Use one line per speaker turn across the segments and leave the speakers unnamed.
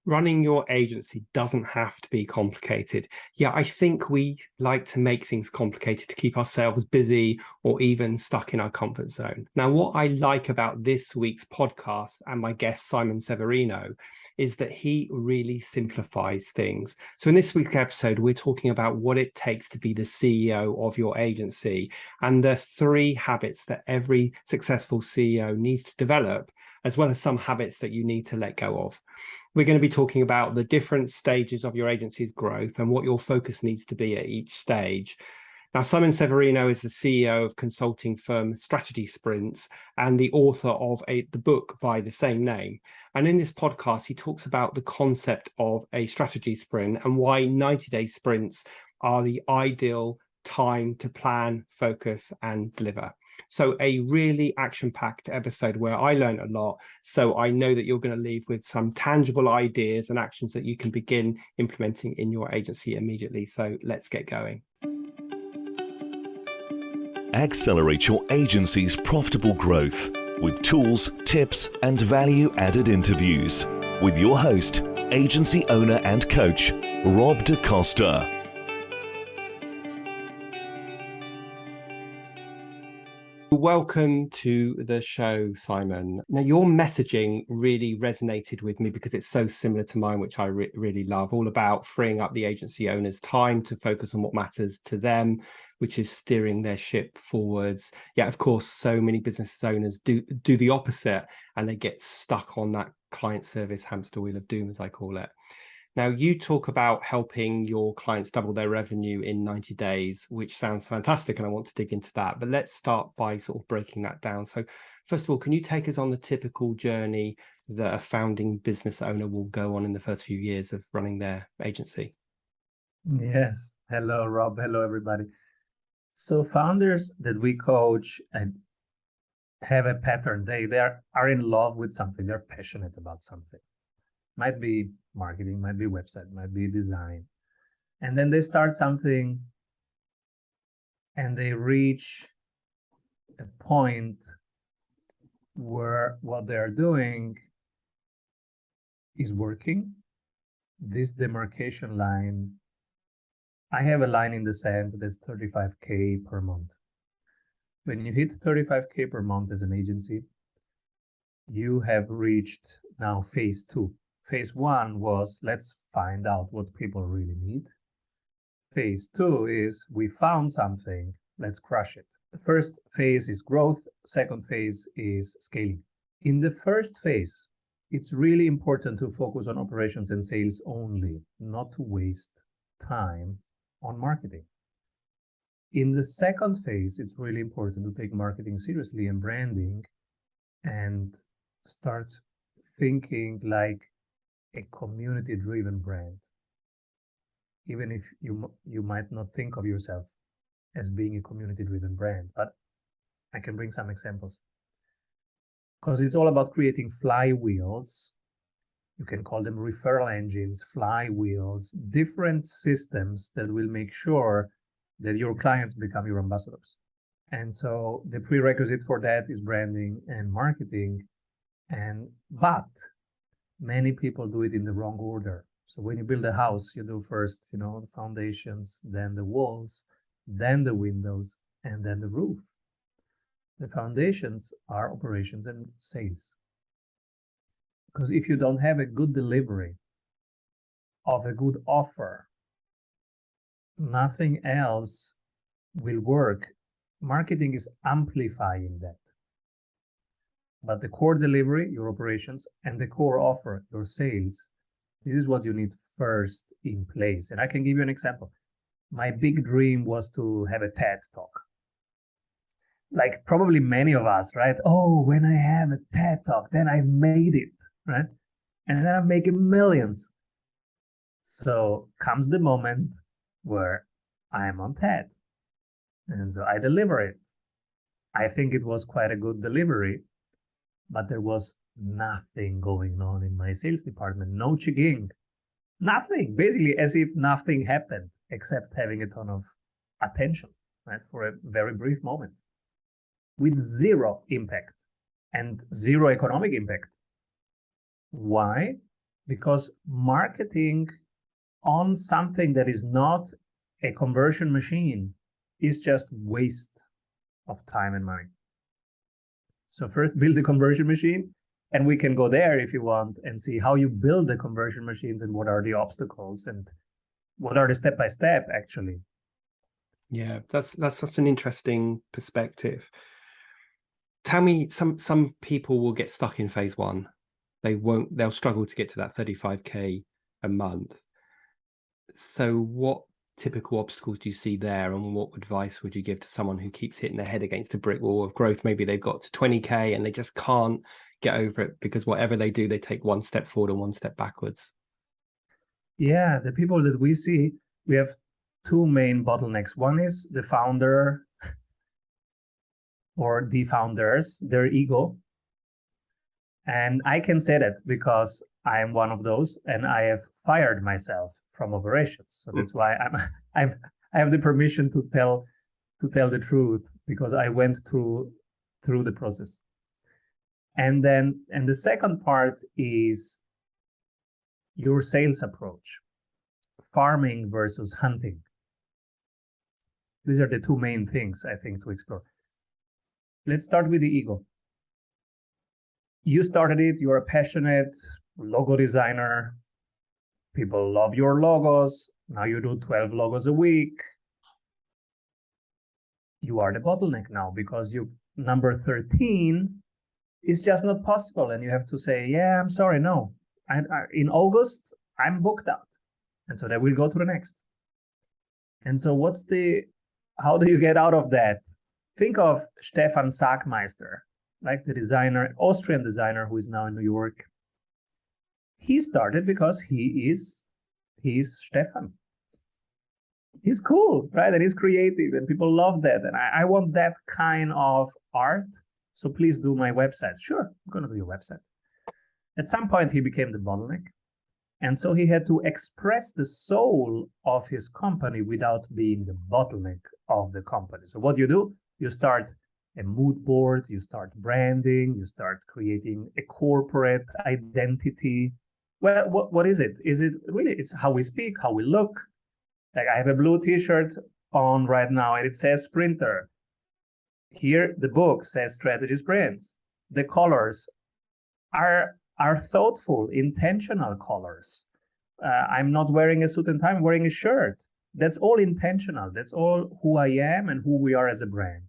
Running your agency doesn't have to be complicated. Yeah, I think we like to make things complicated to keep ourselves busy or even stuck in our comfort zone. Now, what I like about this week's podcast and my guest, Simon Severino, is that he really simplifies things. So in this week's episode, we're talking about what it takes to be the CEO of your agency and the 3 habits that every successful CEO needs to develop, as well as some habits that you need to let go of. We're going to be talking about the different stages of your agency's growth and what your focus needs to be at each stage. Now, Simon Severino is the CEO of consulting firm Strategy Sprints and the author of the book by the same name. And in this podcast, he talks about the concept of a strategy sprint and why 90-day sprints are the ideal time to plan, focus, and deliver. So a really action-packed episode where I learned a lot. So I know that you're going to leave with some tangible ideas and actions that you can begin implementing in your agency immediately. So let's get going.
Accelerate your agency's profitable growth with tools, tips, and value-added interviews with your host, agency owner and coach, Rob DaCosta.
Welcome to the show, Simon. Now, your messaging really resonated with me because it's so similar to mine, which I really love, all about freeing up the agency owner's time to focus on what matters to them, which is steering their ship forwards. Yeah, of course, so many business owners do the opposite and they get stuck on that client service hamster wheel of doom, as I call it. Now, you talk about helping your clients double their revenue in 90 days, which sounds fantastic, and I want to dig into that. But let's start by sort of breaking that down. So first of all, can you take us on the typical journey that a founding business owner will go on in the first few years of running their agency?
Yes. Hello, Rob. Hello, everybody. So founders that we coach and have a pattern. They are in love with something. They're passionate about something. Might be marketing, might be website, might be design. And then they start something and they reach a point where what they're doing is working. This demarcation line, I have a line in the sand that's 35K per month. When you hit 35K per month as an agency, you have reached now phase 2. Phase 1 was, let's find out what people really need. Phase 2 is, we found something, let's crush it. The first phase is growth. Second phase is scaling. In the first phase, it's really important to focus on operations and sales only, not to waste time on marketing. In the second phase, it's really important to take marketing seriously and branding and start thinking like a community-driven brand, even if you might not think of yourself as being a community-driven brand. But I can bring some examples. Because it's all about creating flywheels. You can call them referral engines, flywheels, different systems that will make sure that your clients become your ambassadors. And so the prerequisite for that is branding and marketing. But many people do it in the wrong order. So when you build a house, you do first, the foundations, then the walls, then the windows, and then the roof. The foundations are operations and sales. Because if you don't have a good delivery of a good offer, nothing else will work. Marketing is amplifying that. But the core delivery, your operations, and the core offer, your sales, this is what you need first in place. And I can give you an example. My big dream was to have a TED Talk. Like probably many of us, right? Oh, when I have a TED Talk, then I've made it, right? And then I'm making millions. So comes the moment where I am on TED. And so I deliver it. I think it was quite a good delivery, but there was nothing going on in my sales department. No chigging, nothing, basically as if nothing happened except having a ton of attention, right? For a very brief moment with zero impact and zero economic impact. Why? because marketing on something that is not a conversion machine is just waste of time and money. So first build the conversion machine, and we can go there if you want and see how you build the conversion machines and what are the obstacles and what are the step-by-step actually.
Yeah, that's such an interesting perspective. Tell me, some people will get stuck in phase one. They'll struggle to get to that 35K a month. So what typical obstacles do you see there, and what advice would you give to someone who keeps hitting their head against a brick wall of growth? Maybe they've got to 20K and they just can't get over it because whatever they do, they take one step forward and one step backwards.
Yeah, the people that we see, we have two main bottlenecks. One is the founder or the founders, their ego. And I can say that because I am one of those, and I have fired myself from operations. So that's why I have the permission to tell the truth, because I went through the process. And the second part is your sales approach, farming versus hunting. These are the two main things I think to explore. Let's start with the ego. You started it, you're a passionate logo designer. People love your logos. Now you do 12 logos a week. You are the bottleneck now because number 13 is just not possible. And you have to say, yeah, I'm sorry, no. In August, I'm booked out. And so then we'll go to the next. And so how do you get out of that? Think of Stefan Sagmeister, like the designer, Austrian designer who is now in New York. He started because he's Stefan. He's cool, right? And he's creative and people love that. And I want that kind of art. So please do my website. Sure, I'm going to do your website. At some point, he became the bottleneck. And so he had to express the soul of his company without being the bottleneck of the company. So what do? You start a mood board, you start branding, you start creating a corporate identity. Well, what is it? Is it really, it's how we speak, how we look. Like I have a blue t-shirt on right now and it says Sprinter. Here, the book says Strategy Sprints. The colors are thoughtful, intentional colors. I'm not wearing a suit and tie, I'm wearing a shirt. That's all intentional. That's all who I am and who we are as a brand.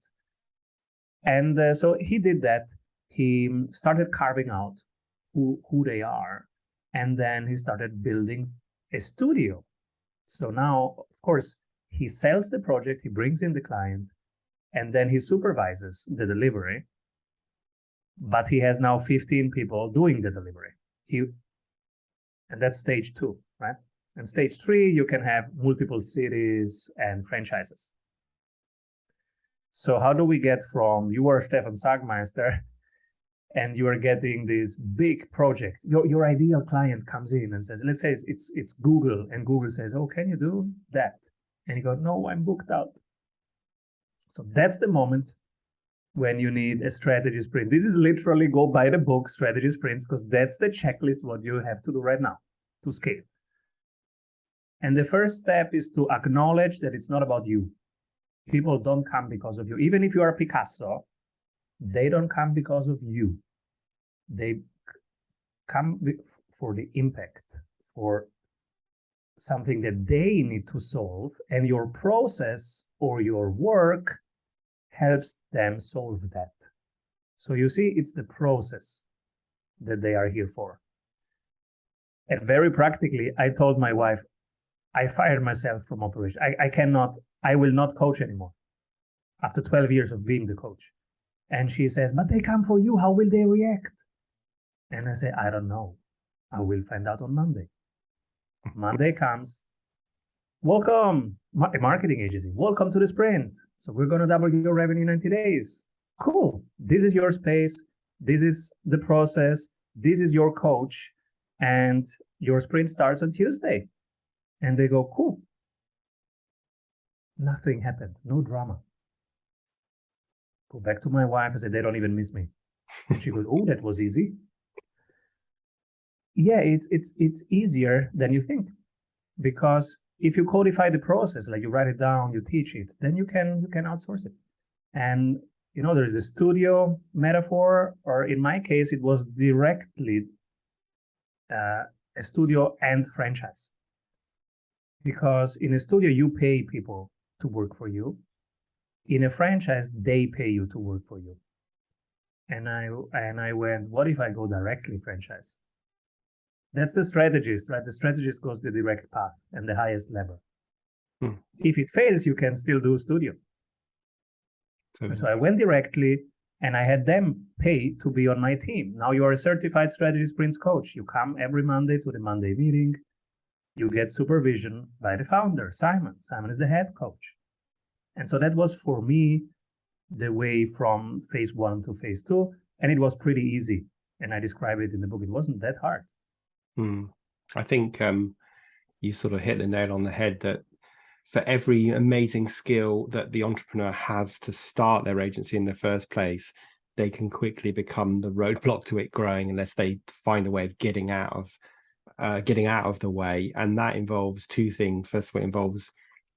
And so he did that. He started carving out who they are. And then he started building a studio. So now, of course, he sells the project, he brings in the client, and then he supervises the delivery. But he has now 15 people doing the delivery. And that's stage 2, right? And stage 3, you can have multiple cities and franchises. So how do we get from you are Stefan Sagmeister and you are getting this big project? Your ideal client comes in and says, let's say it's Google, and Google says, oh, can you do that? And you go, no, I'm booked out. So that's the moment when you need a strategy sprint. This is literally go by the book, strategy sprints, because that's the checklist what you have to do right now to scale. And the first step is to acknowledge that it's not about you. People don't come because of you. Even if you are Picasso, they don't come because of you. They come for the impact, for something that they need to solve, and your process or your work helps them solve that. So you see, it's the process that they are here for. And very practically, I told my wife, I fired myself from operation. I will not coach anymore after 12 years of being the coach. And she says, but they come for you. How will they react? And I say, I don't know. I will find out on Monday. Monday comes. Welcome, a marketing agency. Welcome to the sprint. So we're going to double your revenue in 90 days. Cool. This is your space. This is the process. This is your coach. And your sprint starts on Tuesday. And they go, cool. Nothing happened. No drama. Go back to my wife and say, they don't even miss me. And she goes, oh, that was easy. Yeah, it's easier than you think, because if you codify the process, like you write it down, you teach it, then you can outsource it. And there's the studio metaphor, or in my case, it was directly a studio and franchise. Because in a studio, you pay people to work for you. In a franchise, they pay you to work for you. And I went, what if I go directly franchise? That's the strategist, right? The strategist goes the direct path and the highest level. If it fails, you can still do studio. So I went directly, and I had them pay to be on my team. Now you are a certified strategy sprints coach. You come every Monday to the Monday meeting. You get supervision by the founder, Simon. Simon is the head coach. And so that was, for me, the way from phase 1 to phase 2. And it was pretty easy. And I describe it in the book. It wasn't that hard.
I think you sort of hit the nail on the head that for every amazing skill that the entrepreneur has to start their agency in the first place, they can quickly become the roadblock to it growing unless they find a way of getting out of the way. And that involves two things. First of all, it involves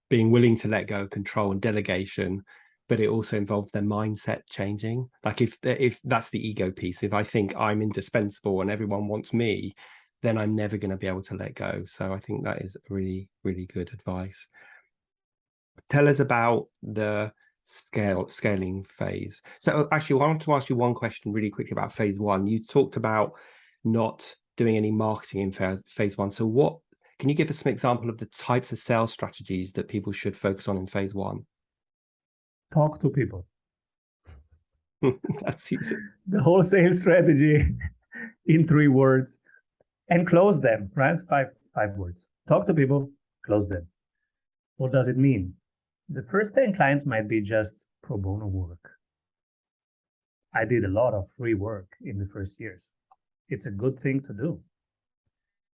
being willing to let go of control and delegation, but it also involves their mindset changing. Like if that's the ego piece, if I think I'm indispensable and everyone wants me, then I'm never going to be able to let go. So I think that is really, really good advice. Tell us about the scaling phase. So actually, I want to ask you one question really quickly about phase 1. You talked about not doing any marketing in phase 1. So can you give us some example of the types of sales strategies that people should focus on in phase 1?
Talk to people.
That's easy.
The whole sales strategy in 3 words, and close them, right? Five words. Talk to people, close them. What does it mean? The first 10 clients might be just pro bono work. I did a lot of free work in the first years. It's a good thing to do.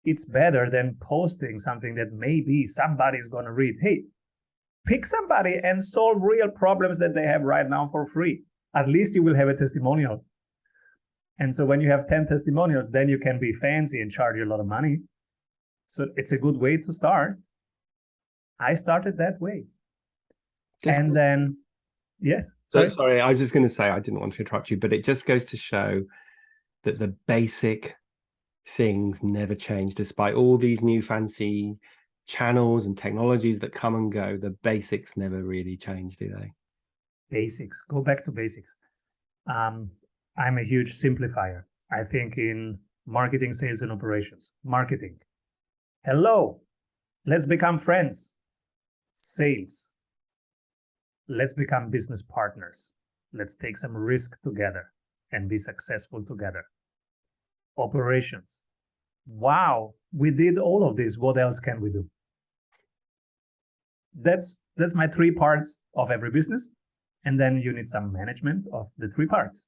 It's better than posting something that maybe somebody's going to read. Hey, pick somebody and solve real problems that they have right now for free. At least you will have a testimonial. And so when you have 10 testimonials, then you can be fancy and charge a lot of money. So it's a good way to start. I started that way. Then, yes.
Sorry, I was just going to say, I didn't want to interrupt you, but it just goes to show that the basic things never change, despite all these new fancy channels and technologies that come and go. The basics never really change, do they?
Basics. Go back to basics. I'm a huge simplifier. I think in marketing, sales, and operations. Marketing. Hello, let's become friends. Sales. Let's become business partners. Let's take some risk together and be successful together. Operations. Wow, we did all of this. What else can we do? That's my 3 parts of every business. And then you need some management of the 3 parts.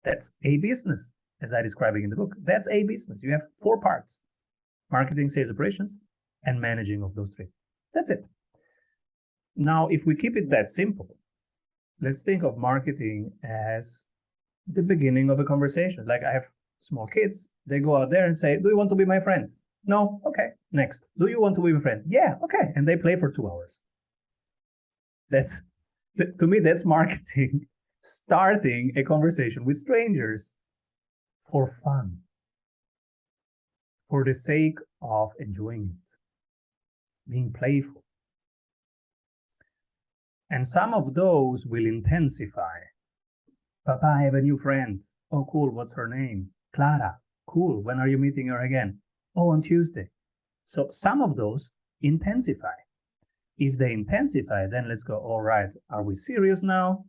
That's a business, as I describe it in the book. That's a business. You have 4 parts: marketing, sales, operations, and managing of those 3. That's it. Now, if we keep it that simple, let's think of marketing as the beginning of a conversation. Like, I have small kids. They go out there and say, do you want to be my friend? No? Okay. Next. Do you want to be my friend? Yeah. Okay. And they play for 2 hours. To me, that's marketing. Starting a conversation with strangers for fun, for the sake of enjoying it, being playful. And some of those will intensify. Papa, I have a new friend. Oh, cool. What's her name? Clara. Cool. When are you meeting her again? Oh, on Tuesday. So some of those intensify. If they intensify, then let's go, all right, are we serious now?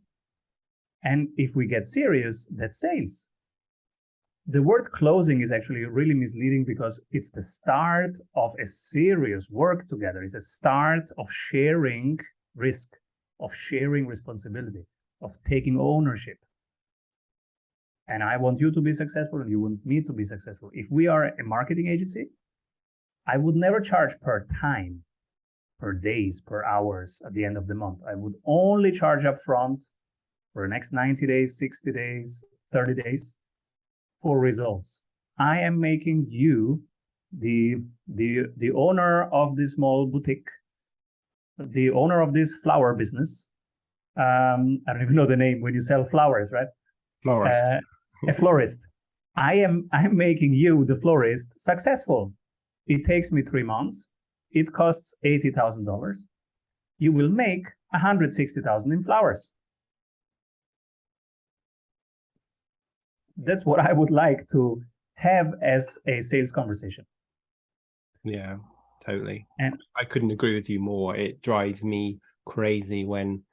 And if we get serious, that's sales. The word closing is actually really misleading because it's the start of a serious work together. It's a start of sharing risk, of sharing responsibility, of taking ownership. And I want you to be successful and you want me to be successful. If we are a marketing agency, I would never charge per time, per days, per hours at the end of the month. I would only charge up front for the next 90 days, 60 days, 30 days for results. I am making you the owner of this small boutique, the owner of this flower business. I don't even know the name when you sell flowers, right?
Florist.
A florist. I'm making you, the florist, successful. It takes me 3 months. It costs $80,000. You will make $160,000 in flowers. That's what I would like to have as a sales conversation.
Yeah, totally.
And
I couldn't agree with you more. It drives me crazy when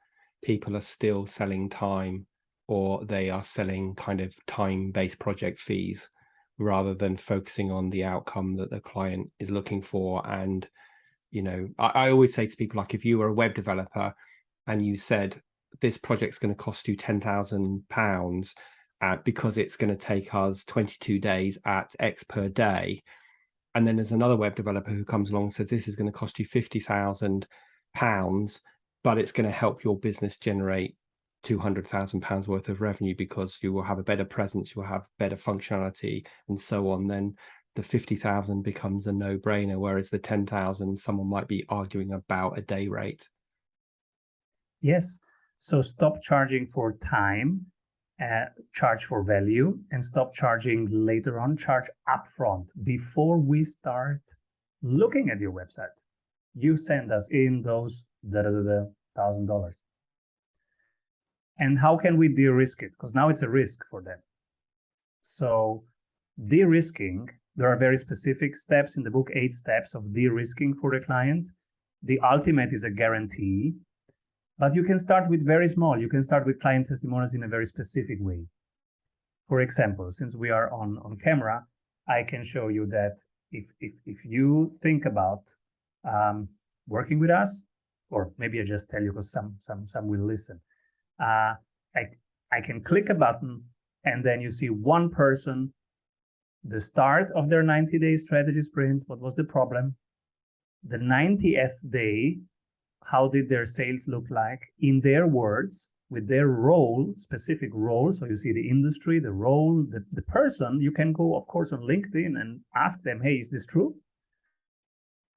people are still selling time, or they are selling kind of time-based project fees rather than focusing on the outcome that the client is looking for. And, you know, I always say to people, like, if you were a web developer and you said this project's going to cost you £10,000 because it's going to take us 22 days at X per day, and then there's another web developer who comes along and says this is going to cost you £50,000, but it's going to help your business generate £200,000 worth of revenue because you will have a better presence, you will have better functionality, and so on, then the 50,000 becomes a no-brainer, whereas the 10,000, someone might be arguing about a day rate.
yes, so stop charging for time, charge for value, and stop charging later on, charge upfront. Before we start looking at your website, you send us in those $1,000. And how can we de-risk it? Because now it's a risk for them. So de-risking, there are very specific steps in the book, 8 steps of de-risking for the client. The ultimate is a guarantee, but you can start with very small. You can start with client testimonials in a very specific way. For example, since we are on camera, I can show you that if you think about working with us, or maybe I just tell you because some will listen. I can click a button and then you see one person, the start of their 90-day strategy sprint. What was the problem? The 90th day, how did their sales look like in their words, with their role, specific role. So you see the industry, the role, the person. You can go, of course, on LinkedIn and ask them, hey, is this true?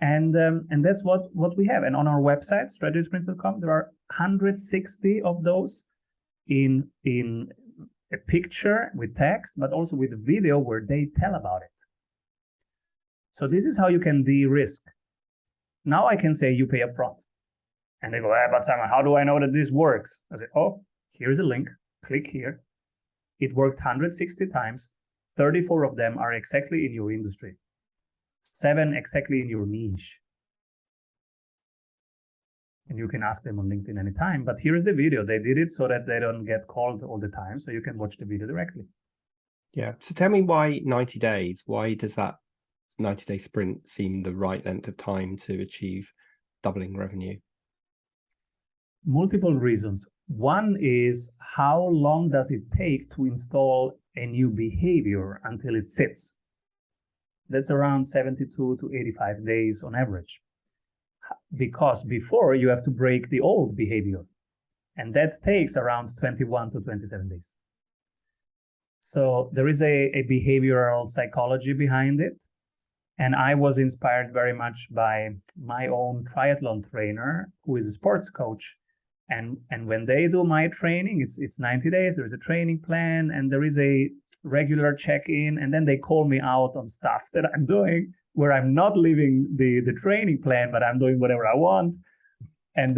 And that's what we have. And on our website, strategysprints.com, there are 160 of those in a picture with text, but also with a video where they tell about it. So this is how you can de-risk. Now I can say you pay up front. And they go, but Simon, how do I know that this works? I say, oh, here's a link. Click here. It worked 160 times. 34 of them are exactly in your industry. 7 exactly in your niche. And you can ask them on LinkedIn anytime. But here's the video. They did it so that they don't get called all the time. So you can watch the video directly.
Yeah. So tell me why 90 days? Why does that 90-day sprint seem the right length of time to achieve doubling revenue?
Multiple reasons. One is, how long does it take to install a new behavior until it sits? That's around 72 to 85 days on average. Because before you have to break the old behavior, and that takes around 21 to 27 days. So there is a behavioral psychology behind it. And I was inspired very much by my own triathlon trainer, who is a sports coach. And when they do my training, it's 90 days, there's a training plan, and there is a regular check-in, and then they call me out on stuff that I'm doing where I'm not living the training plan, but I'm doing whatever I want. And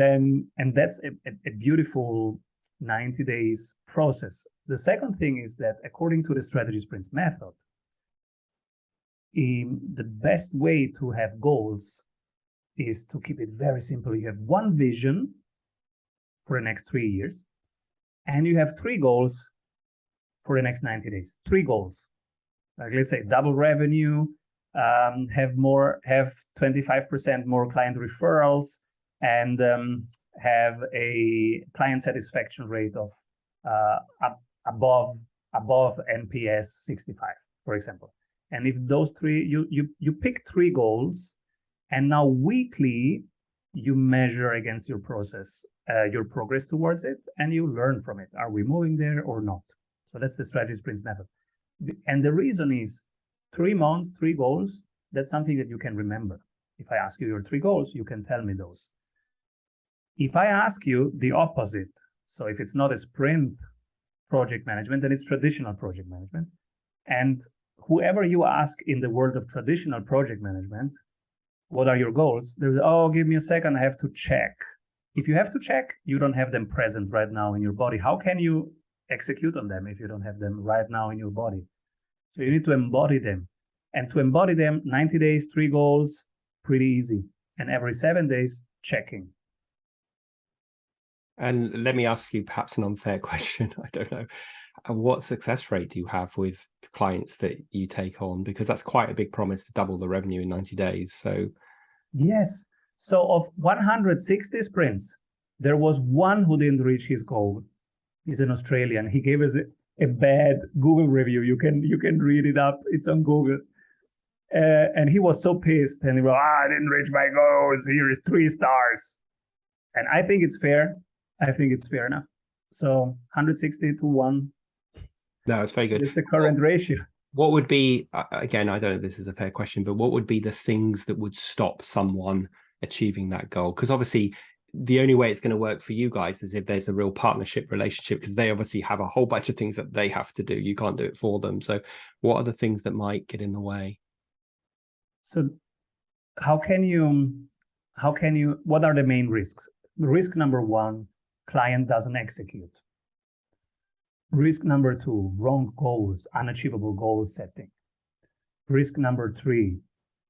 that's a beautiful 90 days process. The second thing is that according to the strategy sprints method, the best way to have goals is to keep it very simple. You have one vision for the next 3 years, and you have 3 goals for the next 90 days. 3 goals. Like, let's say double revenue, have 25% more client referrals, and have a client satisfaction rate of above NPS 65, for example. And if those 3, you pick 3 goals, and now weekly you measure against your process, your progress towards it, and you learn from it. Are we moving there or not? So that's the strategy sprints method. And the reason is, 3 months, 3 goals, that's something that you can remember. If I ask you your 3 goals, you can tell me those. If I ask you the opposite, so if it's not a sprint project management, then it's traditional project management. And whoever you ask in the world of traditional project management, what are your goals? There's, oh, give me a second, I have to check. If you have to check, you don't have them present right now in your body. How can you execute on them if you don't have them right now in your body? So you need to embody them. And to embody them, 90 days, 3 goals, pretty easy. And every 7 days, checking.
And let me ask you perhaps an unfair question. I don't know. What success rate do you have with clients that you take on? Because that's quite a big promise to double the revenue in 90 days. So
yes. So of 160 sprints, there was one who didn't reach his goal. He's an Australian. He gave us a bad Google review. You can read it up. It's on Google. And he was so pissed. And he was, I didn't reach my goals. Here is 3 stars. And I think it's fair. I think it's fair enough. So 160 to 1.
No, it's very good.
It's the current ratio.
What would be, again, I don't know if this is a fair question, but what would be the things that would stop someone achieving that goal? Because obviously the only way it's going to work for you guys is if there's a real partnership relationship, because they obviously have a whole bunch of things that they have to do. You can't do it for them. So what are the things that might get in the way?
So how can you, what are the main risks? Risk number 1, client doesn't execute. Risk number 2, wrong goals, unachievable goal setting. Risk number 3,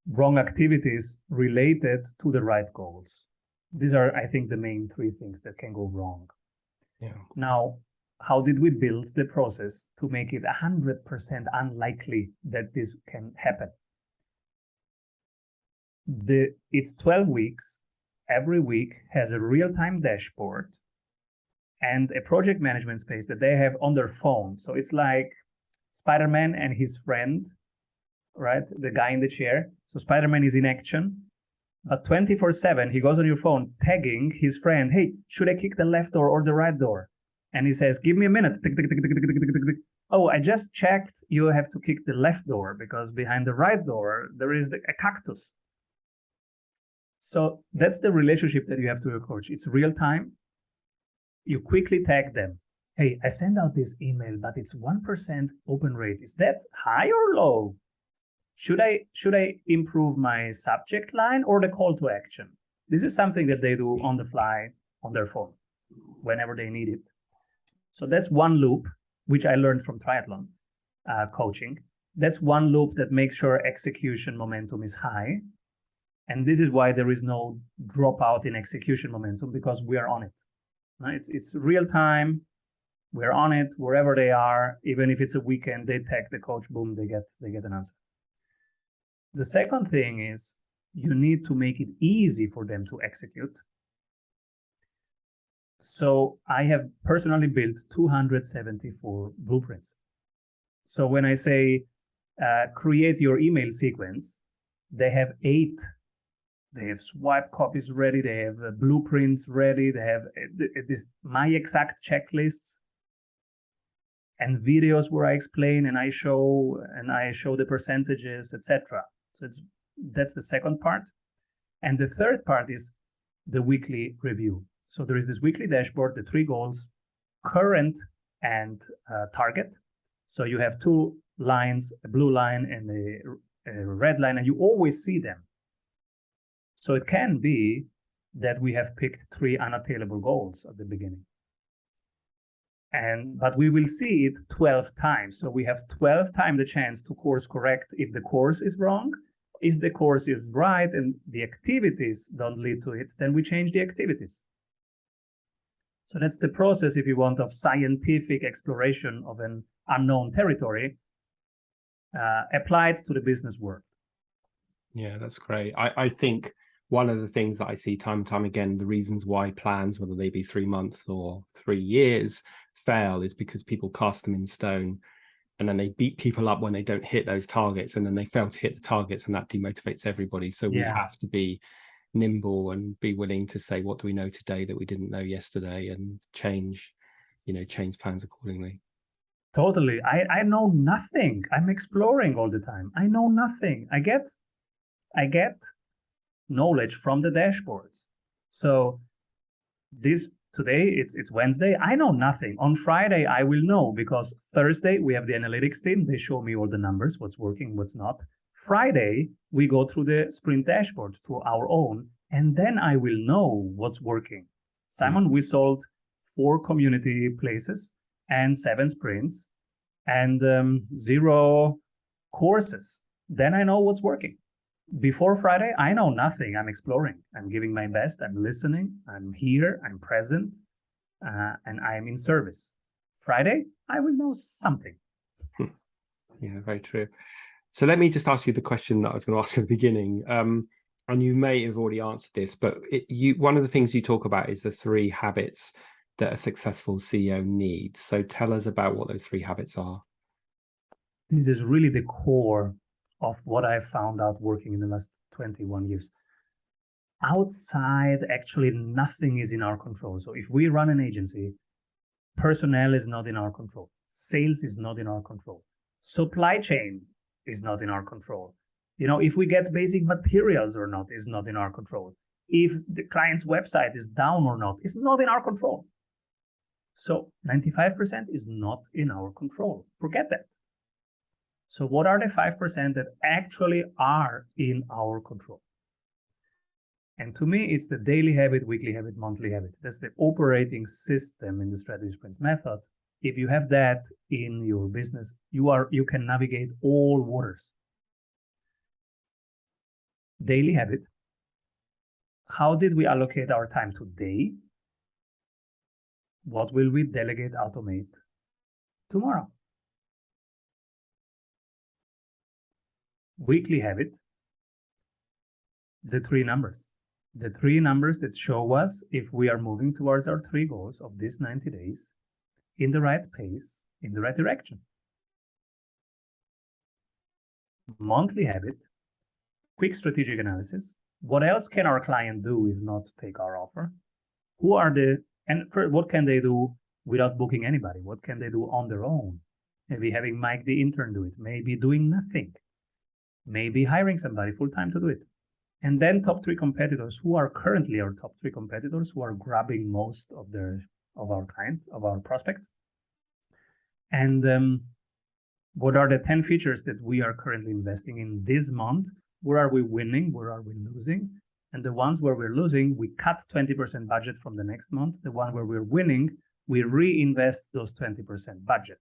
wrong activities related to the right goals. These are, I think, the main 3 things that can go wrong.
Yeah.
Now, how did we build the process to make it 100% unlikely that this can happen? It's 12 weeks. Every week has a real-time dashboard and a project management space that they have on their phone. So it's like Spider-Man and his friend, right? The guy in the chair. So Spider-Man is in action, but 24/7, he goes on your phone tagging his friend. Hey, should I kick the left door or the right door? And he says, give me a minute. Oh, I just checked. You have to kick the left door because behind the right door, there is a cactus. So that's the relationship that you have to your coach. It's real time. You quickly tag them. Hey, I send out this email, but it's 1% open rate. Is that high or low? Should I improve my subject line or the call to action? This is something that they do on the fly on their phone whenever they need it. So that's one loop, which I learned from triathlon coaching. That's one loop that makes sure execution momentum is high. And this is why there is no dropout in execution momentum, because we are on it. It's real time. We're on it wherever they are. Even if it's a weekend, they tag the coach, boom, they get an answer. The second thing is you need to make it easy for them to execute. So I have personally built 274 blueprints. So when I say create your email sequence, they have 8. They have swipe copies ready. They have blueprints ready. They have this my exact checklists and videos where I explain and I show the percentages, etc. So that's the second part. And the third part is the weekly review. So there is this weekly dashboard, the 3 goals, current and target. So you have 2 lines, a blue line and a red line, and you always see them. So it can be that we have picked 3 unattainable goals at the beginning. But we will see it 12 times. So we have 12 times the chance to course correct if the course is wrong. If the course is right and the activities don't lead to it, then we change the activities. So that's the process, if you want, of scientific exploration of an unknown territory applied to the business world.
Yeah, that's great. I think one of the things that I see time and time again, the reasons why plans, whether they be 3 months or 3 years, fail is because people cast them in stone and then they beat people up when they don't hit those targets, and then they fail to hit the targets, and that demotivates everybody. So we have to be nimble and be willing to say, what do we know today that we didn't know yesterday, and change plans accordingly.
Totally. I know nothing. I'm exploring all the time. I know nothing. I get knowledge from the dashboards. So today it's Wednesday. I know nothing. On Friday I will know, because Thursday we have the analytics team. They show me all the numbers, what's working, what's not. Friday we go through the sprint dashboard to our own, and then I will know what's working. Simon, we sold 4 community places and 7 sprints and 0 courses. Then I know what's working. Before Friday, I know nothing. I'm exploring. I'm giving my best. I'm listening. I'm here. I'm present. And I'm in service. Friday, I will know something.
Yeah, very true. So let me just ask you the question that I was going to ask at the beginning. And you may have already answered this, but one of the things you talk about is the 3 habits that a successful CEO needs. So tell us about what those 3 habits are.
This is really the core of what I found out working in the last 21 years. Outside, actually, nothing is in our control. So if we run an agency, personnel is not in our control. Sales is not in our control. Supply chain is not in our control. If we get basic materials or not is not in our control. If the client's website is down or not, it's not in our control. So 95% is not in our control. Forget that. So what are the 5% that actually are in our control? And to me, it's the daily habit, weekly habit, monthly habit. That's the operating system in the strategy sprints method. If you have that in your business, you can navigate all waters. Daily habit. How did we allocate our time today? What will we delegate, automate tomorrow? Weekly habit. The 3 numbers. The 3 numbers that show us if we are moving towards our 3 goals of these 90 days in the right pace, in the right direction. Monthly habit. Quick strategic analysis. What else can our client do if not take our offer? What can they do without booking anybody? What can they do on their own? Maybe having Mike the intern do it. Maybe doing nothing. Maybe hiring somebody full-time to do it. And then top 3 competitors. Who are currently our top 3 competitors who are grabbing most of our clients, of our prospects? And what are the 10 features that we are currently investing in this month? Where are we winning? Where are we losing? And the ones where we're losing, we cut 20% budget from the next month. The one where we're winning, we reinvest those 20% budget,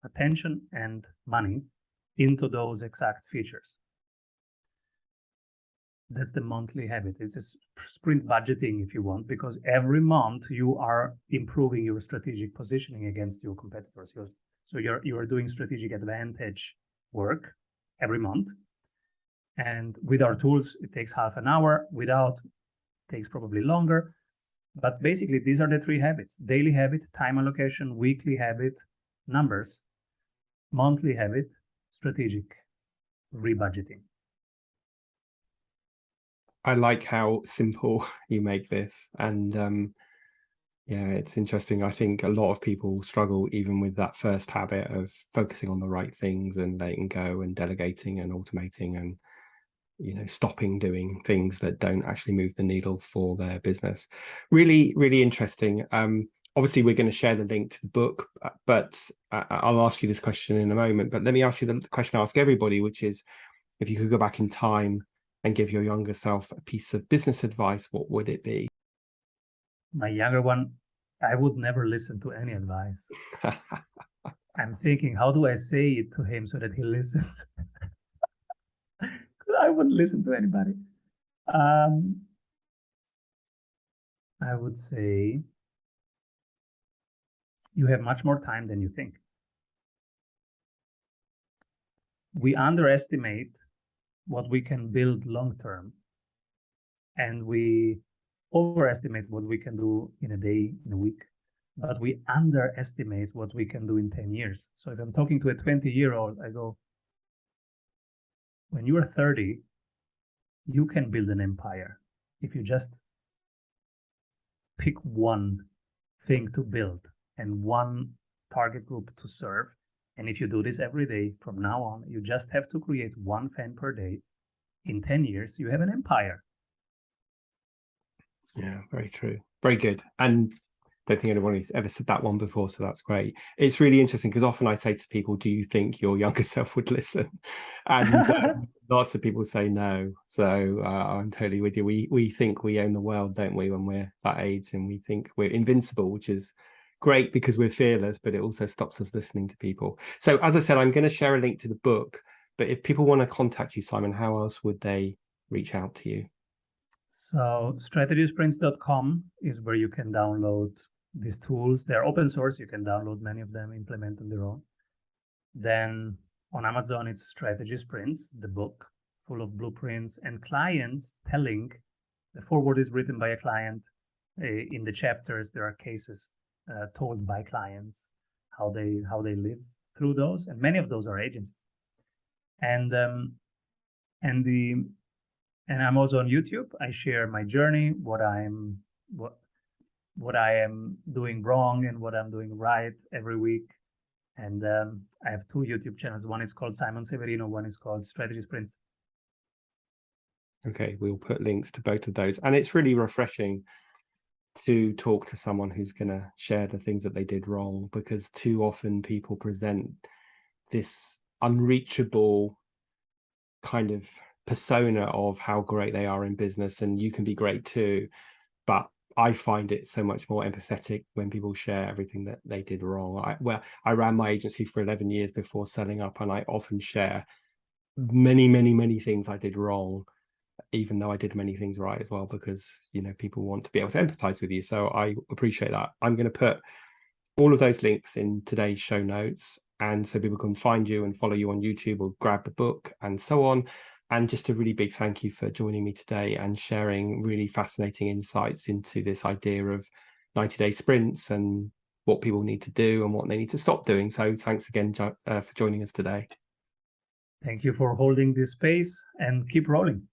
attention and money into those exact features. That's the monthly habit. It's a sprint budgeting, if you want, because every month you are improving your strategic positioning against your competitors. So you are doing strategic advantage work every month. And with our tools, it takes half an hour. Without, it takes probably longer. But basically, these are the 3 habits: daily habit, time allocation; weekly habit, numbers; monthly habit, strategic rebudgeting.
I like how simple you make this. And yeah, it's interesting. I think a lot of people struggle even with that first habit of focusing on the right things and letting go and delegating and automating and stopping doing things that don't actually move the needle for their business. Really, really interesting. Obviously, we're going to share the link to the book, but I'll ask you this question in a moment. But let me ask you the question I ask everybody, which is, if you could go back in time and give your younger self a piece of business advice, what would it be?
My younger one, I would never listen to any advice. I'm thinking, how do I say it to him so that he listens? I wouldn't listen to anybody. I would say you have much more time than you think. We underestimate what we can build long term, and we overestimate what we can do in a day, in a week, but we underestimate what we can do in 10 years. So if I'm talking to a 20-year-old, I go, when you are 30, you can build an empire if you just pick one thing to build and one target group to serve. And if you do this every day from now on, you just have to create one fan per day. In 10 years, you have an empire.
Yeah, very true. Very good. And I don't think anyone has ever said that one before, so that's great. It's really interesting because often I say to people, do you think your younger self would listen? And lots of people say no. So I'm totally with you. We think we own the world, don't we, when we're that age, and we think we're invincible, which is great because we're fearless, but it also stops us listening to people. So as I said, I'm going to share a link to the book, but if people want to contact you, Simon, how else would they reach out to you?
So strategysprints.com is where you can download these tools. They're open source. You can download many of them, implement on their own. Then on Amazon, it's Strategy Sprints, the book full of blueprints and clients telling. The foreword is written by a client. In the chapters, there are cases told by clients how they live through those, and many of those are agencies. And I'm also on YouTube. I share my journey, what I am doing wrong and what I'm doing right every week. And I have 2 YouTube channels. One is called Simon Severino. One is called Strategy Sprints.
Okay, we'll put links to both of those. And it's really refreshing to talk to someone who's going to share the things that they did wrong, because too often people present this unreachable kind of persona of how great they are in business, and you can be great too, but I find it so much more empathetic when people share everything that they did wrong. I ran my agency for 11 years before selling up, and I often share many things I did wrong, even though I did many things right as well, because people want to be able to empathize with you. So I appreciate that. I'm going to put all of those links in today's show notes, and so people can find you and follow you on YouTube or grab the book and so on. And just a really big thank you for joining me today and sharing really fascinating insights into this idea of 90-day sprints and what people need to do and what they need to stop doing. So thanks again for joining us today.
Thank you for holding this space, and keep rolling.